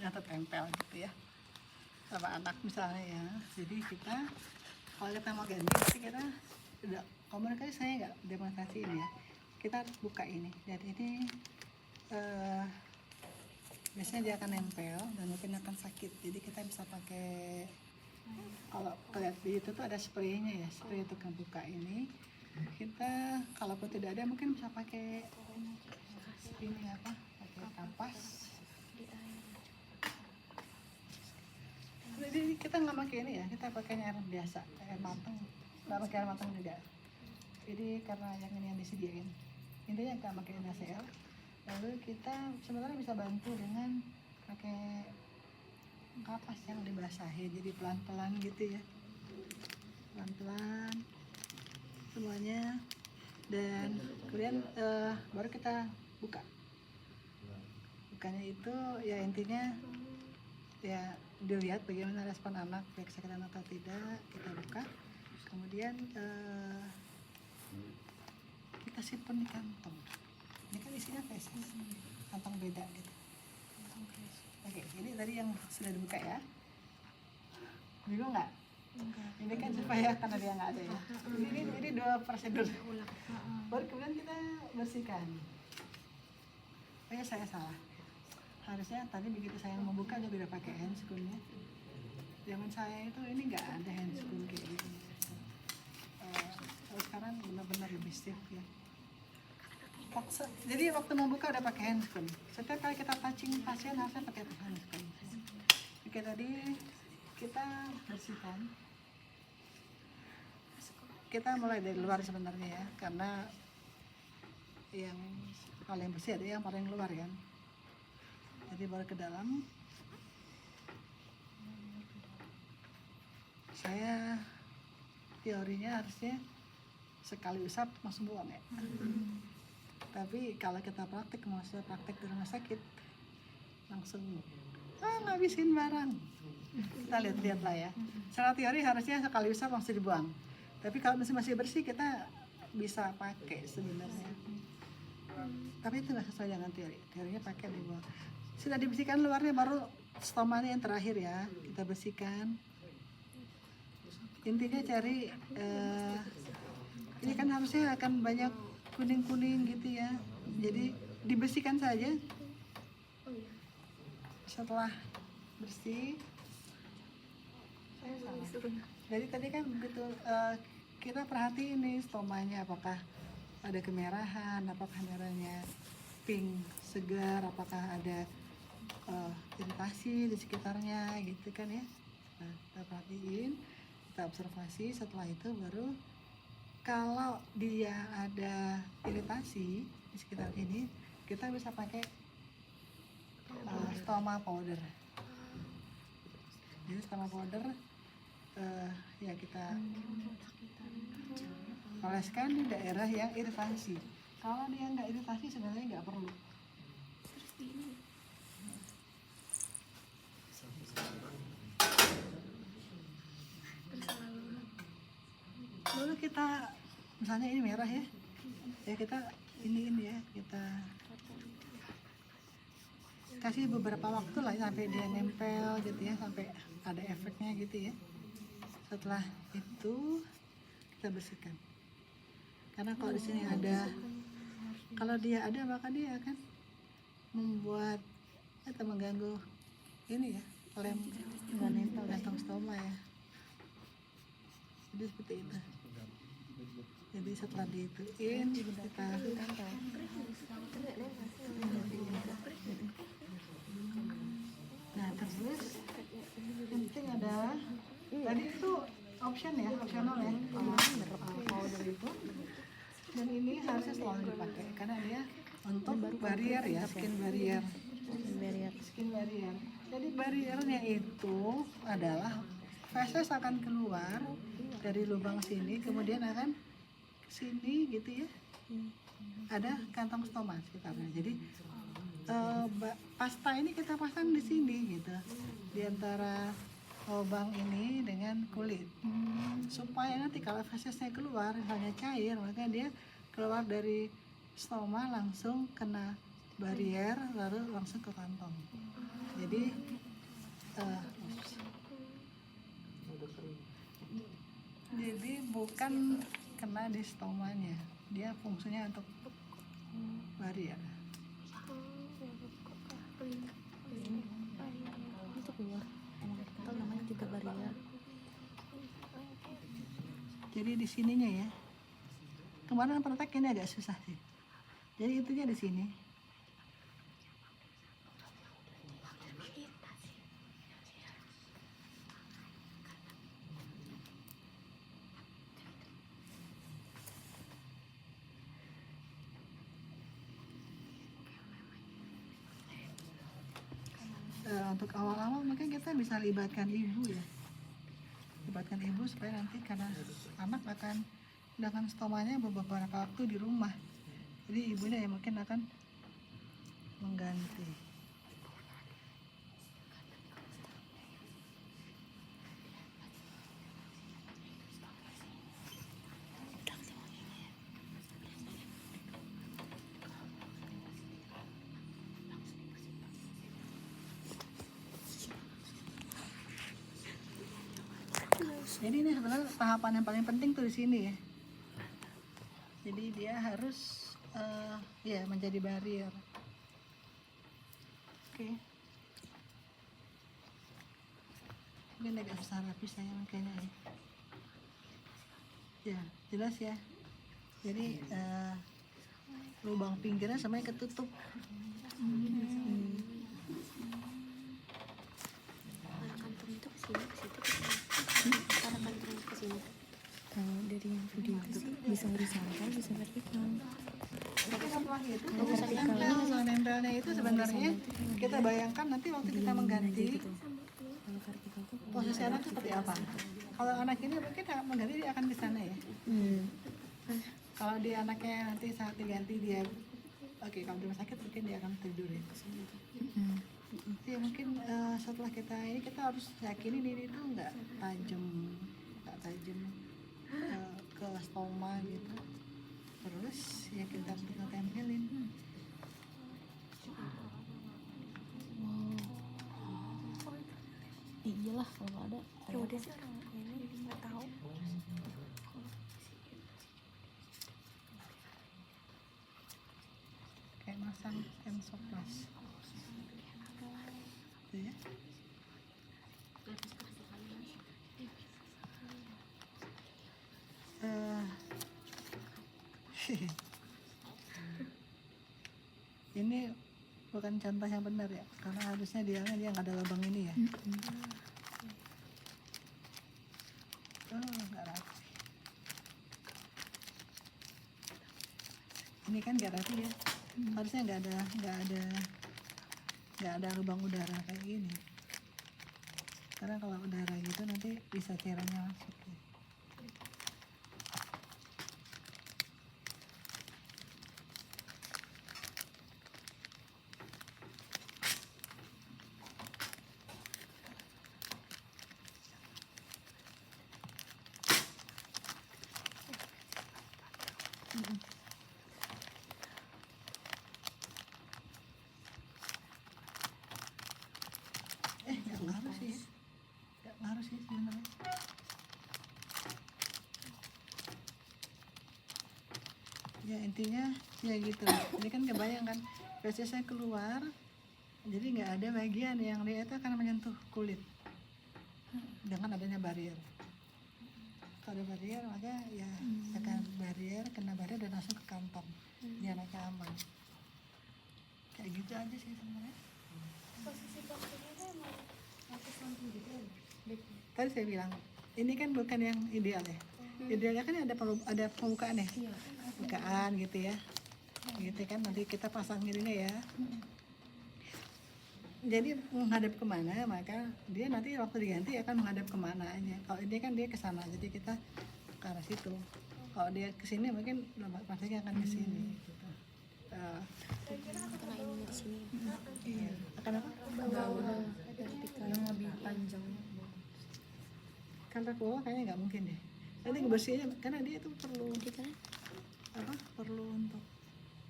yang tertempel gitu ya sama anak misalnya ya. Jadi kita kalau kita mau ganti pasti kita udah komunikasi, saya nggak demonstrasi ini ya, kita harus buka ini dan ini biasanya dia akan nempel dan mungkin akan sakit, jadi kita bisa pakai, kalau lihat di itu tuh ada spraynya ya, spray untuk membuka ini. Kita kalaupun tidak ada mungkin bisa pakai ini apa, pakai kapas. Jadi kita nggak pakai ini ya, kita pakai air biasa, air matang, nggak pakai air matang juga. Jadi karena yang ini yang disediain, intinya nggak pakai NaCl. Lalu kita sebenarnya bisa bantu dengan pakai kapas yang dibasahi, jadi pelan-pelan gitu ya, pelan-pelan semuanya, dan kemudian baru kita buka. Bukanya itu ya intinya ya dilihat bagaimana respon anak, baik kesakitan atau tidak, kita buka, kemudian kita simpan di kantong. Ini kan isinya facial, kantong beda gitu. Oke, ini tadi yang sudah dibuka ya. Bingung nggak? Ini kan supaya karena dia nggak ada ya. Ini dua prosedur. Baru kemudian kita bersihkan. Oh ya, saya salah. Harusnya tadi begitu saya membuka juga udah pakai handscoon-nya. Zaman saya itu ini nggak ada handscoon kayak gitu. Kalau sekarang benar-benar lebih stiff ya. Jadi waktu membuka udah pakai handscoon. Setiap kali kita touching pasien harusnya pakai handscoon. Oke, tadi kita bersihkan. Kita mulai dari luar sebenarnya ya, karena yang paling bersih ada yang paling luar kan. Jadi baru ke dalam. Saya teorinya harusnya sekali usap langsung buang ya. Tapi kalau kita praktik, maksudnya praktik di rumah sakit, langsung ngabisin barang. Kita lihat-lihat lah ya. Secara teori harusnya sekali usap langsung dibuang. Tapi kalau masih bersih kita bisa pakai sebenarnya. Tapi itu nggak sesuai dengan teori. Teorinya pakai dibuang. Sudah dibersihkan luarnya, baru stomanya yang terakhir ya kita bersihkan. Intinya cari ini kan harusnya akan banyak kuning-kuning gitu ya, jadi dibersihkan saja. Setelah bersih, saya salah. Jadi tadi kan begitu kita perhatiin nih stomanya, apakah ada kemerahan, apakah merahnya pink segar, apakah ada iritasi di sekitarnya gitu kan ya. Nah, kita perhatiin, kita observasi. Setelah itu baru kalau dia ada iritasi di sekitar ini, kita bisa pakai stoma powder. Jadi stoma powder ya kita oleskan di daerah yang iritasi. Kalau dia nggak iritasi sebenarnya nggak perlu. Lalu kita misalnya ini merah ya, kita ini ya, kita kasih beberapa waktu lah sampai dia nempel gitu ya, sampai ada efeknya gitu ya. Setelah itu kita bersihkan. Karena kalau di sini ada, kalau dia ada maka dia akan membuat atau mengganggu ini ya, lem dan nempel kantong stoma ya. Jadi seperti itu. Jadi setelah diituin kita nah terus yang penting adalah tadi itu opsional ya powder itu, dan ini harusnya selalu dipakai karena dia untuk barrier ya, skin barrier. Jadi barriernya itu adalah feses akan keluar dari lubang sini, kemudian akan sini gitu ya, ada kantong stoma sekitarnya. Jadi pasta ini kita pasang di sini gitu, di antara lubang ini dengan kulit, supaya nanti kalau fesesnya keluar, misalnya cair, maka dia keluar dari stoma langsung kena barrier lalu langsung ke kantong. Jadi Eh, jadi bukan kena di stomanya, dia fungsinya untuk barier. Itu keluar. Kalau namanya juga barier. Jadi di sininya ya. Kemarin praktek ini agak susah sih. Jadi itunya di sini. Untuk awal-awal mungkin kita bisa libatkan ibu ya, libatkan ibu supaya nanti karena anak akan dengan stomanya beberapa waktu di rumah, jadi ibunya yang mungkin akan mengganti. Jadi ini sebenarnya tahapan yang paling penting tuh di sini ya. Jadi dia harus ya menjadi barier. Oke. Mungkin agak susah rapi saya makanya ya. Ya jelas ya. Jadi lubang pinggirnya semuanya ketutup. Arah kantung itu ke sini, ke situ, ke sini. Arah kantung ke sini. Kalau dari yang video itu sih bisa horizontal, bisa vertikal. Kalau nempelnya itu sebenarnya kita bayangkan nanti waktu kita mengganti Kalau vertikal tuh posisi anak seperti apa. Kalau anak ini mungkin mengganti dia akan ke sana ya. Kalau dia anaknya nanti saat diganti dia kalau di rumah sakit mungkin dia akan tidur ya. Ya mungkin setelah kita ini kita harus yakinin ini tuh nggak tajam ke stoma gitu. Terus ya kita tempelin. iyalah kalau ada. Ya udah sih orang ini nggak tahu. Kayak masang ensoplas. Gitu ya. Ini bukan contoh yang benar ya, karena harusnya dia nggak ada lubang ini ya. Nggak rapi. Ini kan nggak rapi ya, harusnya nggak ada lubang udara kayak gini. Karena kalau udara gitu nanti bisa cairannya masuk. Ya. Nggak ngaruh sih sebenarnya. Ya intinya ya gitu. Ini kan kebayang kan, fesesnya keluar, jadi nggak ada bagian yang dia itu akan menyentuh kulit dengan adanya barier. Kalau ada barier maka ya akan kena barier dan langsung ke kantong. Dia anaknya aman. Kayak gitu aja sih sebenarnya. Posisi dokternya itu emang aku samping gitu ya. Tadi saya bilang ini kan bukan yang ideal ya. Idealnya kan ada pembukaan ya, pembukaan gitu ya, gitu kan nanti kita pasang ininya ya. Jadi menghadap kemana maka dia nanti waktu diganti akan menghadap kemana aja. Kalau ini kan dia ke sana, jadi kita ke arah situ. Kalau dia ke sini mungkin pastinya akan ke sini. Gitu. Karena ininya di sini. Iya. Akan apa? Bawah vertikal yang lebih panjang. Kalau ke bawah kayaknya nggak mungkin deh. Nanti ngebersihinnya karena dia itu perlu perlu untuk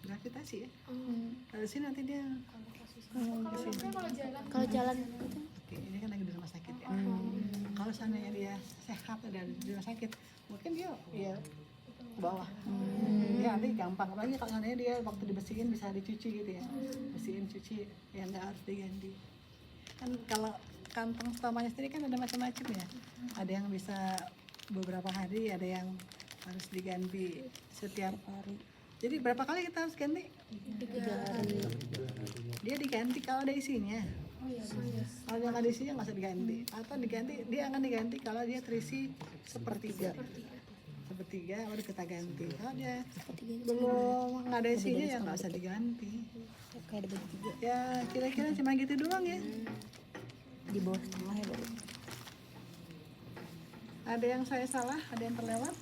gravitasi ya. Kalau sini nanti dia Kalau jalan itu Oke, ini kan lagi kalau seandainya dia sehat dan di rumah sakit mungkin dia ya ke bawah. Dia nanti gampang, apalagi kalau seandainya dia waktu dibersihin bisa dicuci gitu ya, bersihin cuci ya nggak harus diganti. Kan kalau kantong stomanya sendiri kan ada macam-macam ya, ada yang bisa beberapa hari, ada yang harus diganti setiap hari. Jadi berapa kali kita harus ganti? 3 hari. Dia diganti kalau ada isinya. Kalau dia nggak ada isinya nggak usah diganti. Atau diganti, dia akan diganti kalau dia terisi sepertiga. Sepertiga baru kita ganti. Kalau dia belum nggak ada isinya ya nggak usah diganti. Kayak ada bagi 3 Ya kira-kira cuma gitu doang ya. di bawah setengah ya baru. Ada yang saya salah, ada yang terlewat.